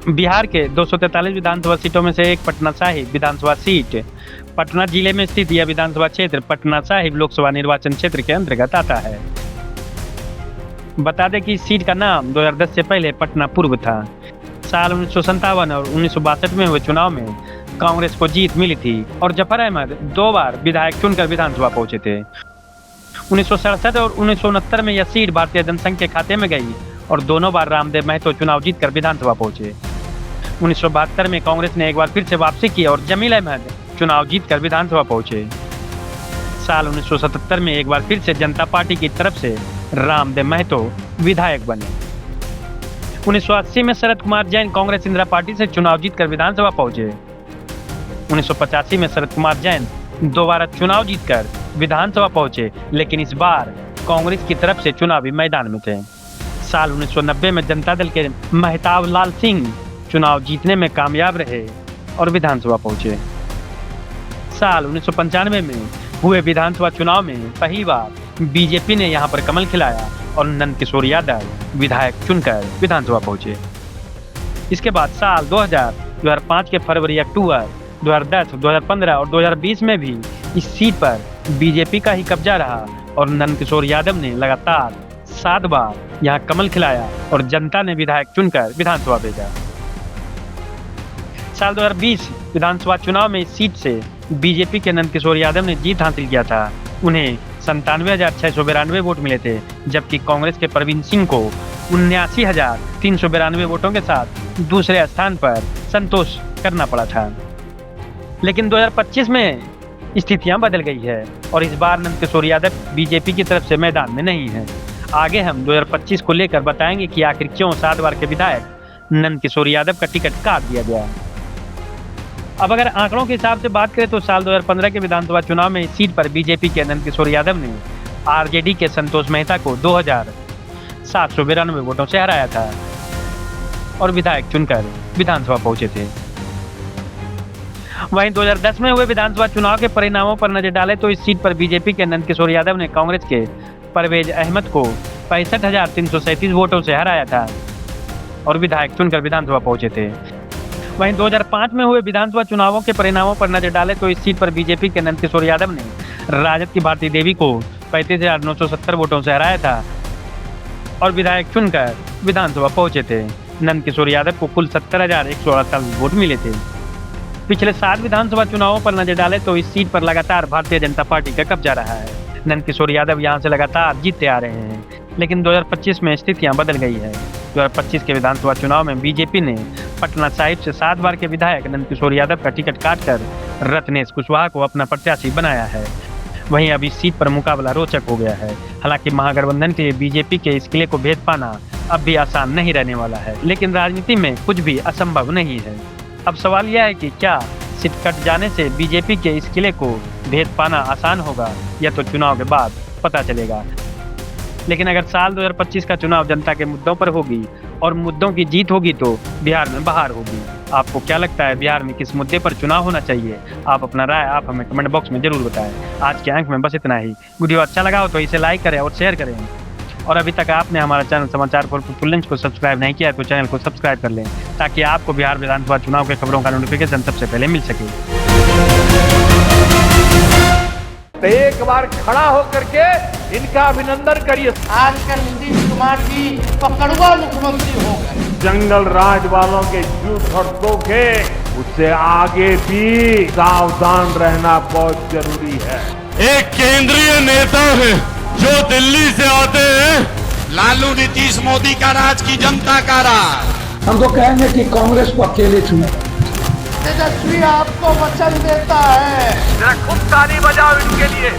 बिहार के 243 विधानसभा सीटों में से एक पटना साहिब विधानसभा सीट पटना जिले में स्थित यह विधानसभा क्षेत्र पटना साहिब लोकसभा निर्वाचन क्षेत्र के अंतर्गत आता है। बता दें कि इस सीट का नाम 2010 से पहले पटना पूर्व था। साल 1957 और 1962 में हुए चुनाव में कांग्रेस को जीत मिली थी और जफर अहमद 2 बार विधायक चुनकर विधानसभा पहुंचे थे। 1967 और 1969 में यह सीट भारतीय जनसंघ के खाते में गई और दोनों बार रामदेव महतो चुनाव जीतकर विधानसभा पहुंचे। 1972 में कांग्रेस ने एक बार फिर से वापसी की और जमील अहमद चुनाव जीतकर विधानसभा पहुंचे। साल 1977 में एक बार फिर से जनता पार्टी की तरफ से रामदेव महतो विधायक बने। 1980 में शरद कुमार जैन कांग्रेस इंदिरा पार्टी से चुनाव जीतकर विधानसभा पहुंचे। 1985 में शरद कुमार जैन दोबारा चुनाव जीतकर विधानसभा पहुंचे, लेकिन इस बार कांग्रेस की तरफ से चुनावी मैदान में थे। साल 1990 में जनता दल के महताब लाल सिंह चुनाव जीतने में कामयाब रहे और विधानसभा पहुंचे। साल 1995 में हुए विधानसभा चुनाव में पहली बार बीजेपी ने यहां पर कमल खिलाया और नंदकिशोर यादव विधायक चुनकर विधानसभा पहुंचे। इसके बाद साल 2000, 2005 के फरवरी, अक्टूबर, 2010, 2015 और 2020 में भी इस सीट पर बीजेपी का ही कब्जा रहा और नंदकिशोर यादव ने लगातार 7 बार यहां कमल खिलाया और जनता ने विधायक चुनकर विधानसभा भेजा। साल 2020 विधानसभा चुनाव में इस सीट से बीजेपी के नंदकिशोर यादव ने जीत हासिल किया था। उन्हें 97,692 वोट मिले थे, जबकि कांग्रेस के प्रवीण सिंह को 79,392 वोटों के साथ दूसरे स्थान पर संतोष करना पड़ा था। लेकिन 2025 में स्थितियां बदल गई है और इस बार नंदकिशोर यादव बीजेपी की तरफ से मैदान में नहीं है। आगे हम 2025 को लेकर बताएंगे कि आखिर क्यों 7 बार के विधायक नंदकिशोर यादव का टिकट काट दिया गया। अब अगर आंकड़ों के हिसाब से बात करें तो साल 2015 के विधानसभा चुनाव में इस सीट पर बीजेपी के नंदकिशोर यादव ने आरजेडी के संतोष मेहता को 2,792 वोटों से हराया था और विधायक चुनकर विधानसभा पहुंचे थे। वहीं 2010 में हुए विधानसभा चुनाव के परिणामों पर नजर डालें तो इस सीट पर बीजेपी के नंदकिशोर यादव ने कांग्रेस के परवेज अहमद को 65,337 वोटों से हराया था और विधायक चुनकर विधानसभा पहुंचे थे। वहीं 2005 में हुए विधानसभा चुनावों के परिणामों पर नजर डालें तो इस सीट पर बीजेपी के नंदकिशोर यादव ने राजद की भारती देवी को 35,970 वोटों से हराया था और विधायक चुनकर विधानसभा पहुंचे थे। नंदकिशोर यादव को कुल 70,148 वोट मिले थे। पिछले 7 विधानसभा चुनावों पर नजर डालें तो इस सीट पर लगातार भारतीय जनता पार्टी का कब्जा रहा है। नंदकिशोर यादव यहां से लगातार जीतते आ रहे हैं, लेकिन 2025 में स्थितियां बदल गई है। 2025 के विधानसभा चुनाव में बीजेपी ने पटना साहिब से 7 बार के विधायक नंदकिशोर यादव का टिकट काटकर रत्नेश कुशवाहा को अपना प्रत्याशी बनाया है। वहीं अब इस सीट पर मुकाबला रोचक हो गया है। हालांकि महागठबंधन के लिए बीजेपी के इस किले को भेद पाना अब भी आसान नहीं रहने वाला है, लेकिन राजनीति में कुछ भी असंभव नहीं है। अब सवाल यह है कि क्या सीट कट जाने से बीजेपी के इस किले को भेद पाना आसान होगा, या तो चुनाव के बाद पता चलेगा। लेकिन अगर साल 2025 का चुनाव जनता के मुद्दों पर होगी और मुद्दों की जीत होगी तो बिहार में बहार होगी। आपको क्या लगता है बिहार में किस मुद्दे पर चुनाव होना चाहिए? आप अपना राय आप हमें कमेंट बॉक्स में जरूर बताएं। आज के अंक में बस इतना ही। वीडियो अच्छा लगा हो तो इसे लाइक करें और शेयर करें। और अभी तक आपने हमारा चैनल समाचार फॉर फुल को सब्सक्राइब नहीं किया है तो चैनल को सब्सक्राइब कर लें, ताकि आपको बिहार विधानसभा चुनाव के खबरों का नोटिफिकेशन सबसे पहले मिल सके। तो एक बार खड़ा होकर के इनका अभिनंदन करिए। आजकल नीतीश कुमार जी पकड़वा मुख्यमंत्री हो गए। जंगल राज वालों के झूठ और धोखे, उससे आगे भी सावधान रहना बहुत जरूरी है। एक केंद्रीय नेता है जो दिल्ली से आते हैं। लालू नीतीश मोदी का राज की जनता का राज। हम तो कहेंगे कि कांग्रेस को अकेले चुने। तेजस्वी आपको वचन देता है, जरा खूब ताली बजाओ इनके लिए।